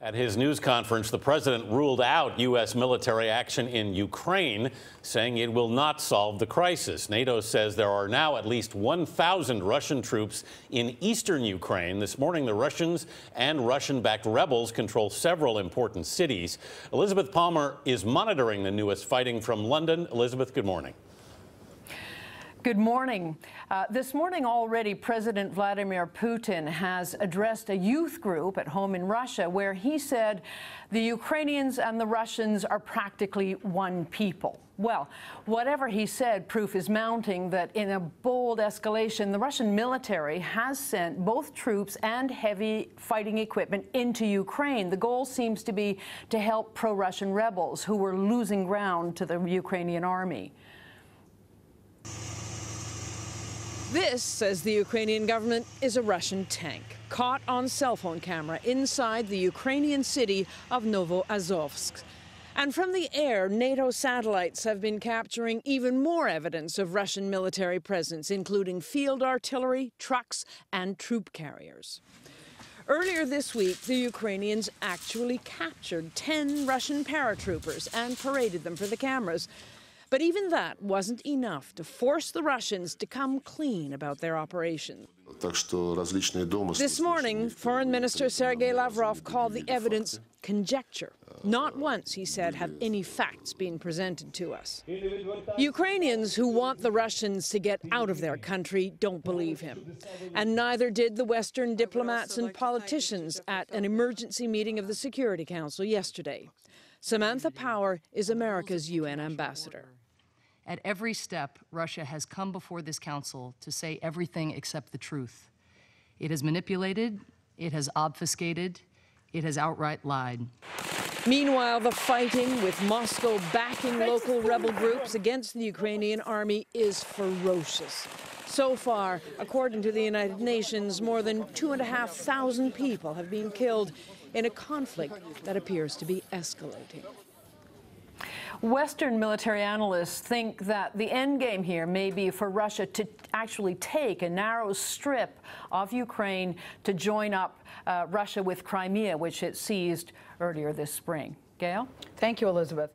At his news conference, the president ruled out U.S. military action in Ukraine, saying it will not solve the crisis. NATO says there are now at least 1,000 Russian troops in eastern Ukraine. This morning, the Russians and Russian-backed rebels control several important cities. Elizabeth Palmer is monitoring the newest fighting from London. Elizabeth, good morning. Good morning. This morning already, President Vladimir Putin has addressed a youth group at home in Russia where he said the Ukrainians and the Russians are practically one people. Well, whatever he said, proof is mounting that in a bold escalation, the Russian military has sent both troops and heavy fighting equipment into Ukraine. The goal seems to be to help pro-Russian rebels who were losing ground to the Ukrainian army. This, says the Ukrainian government, is a Russian tank caught on cell phone camera inside the Ukrainian city of Novoazovsk. And from the air, NATO satellites have been capturing even more evidence of Russian military presence, including field artillery, trucks, and troop carriers. Earlier this week, the Ukrainians actually captured 10 Russian paratroopers and paraded them for the cameras. But even that wasn't enough to force the Russians to come clean about their operation. This morning, Foreign Minister Sergei Lavrov called the evidence conjecture. Not once, he said, have any facts been presented to us. Ukrainians who want the Russians to get out of their country don't believe him. And neither did the Western diplomats and politicians at an emergency meeting of the Security Council yesterday. Samantha Power is America's UN ambassador. At every step, Russia has come before this council to say everything except the truth. It has manipulated, it has obfuscated, it has outright lied. Meanwhile, the fighting, with Moscow backing local rebel groups against the Ukrainian army, is ferocious. So far, according to the United Nations, more than 2,500 people have been killed in a conflict that appears to be escalating. Western military analysts think that the end game here may be for Russia to actually take a narrow strip of Ukraine to join up Russia with Crimea, which it seized earlier this spring. Gail? Thank you, Elizabeth.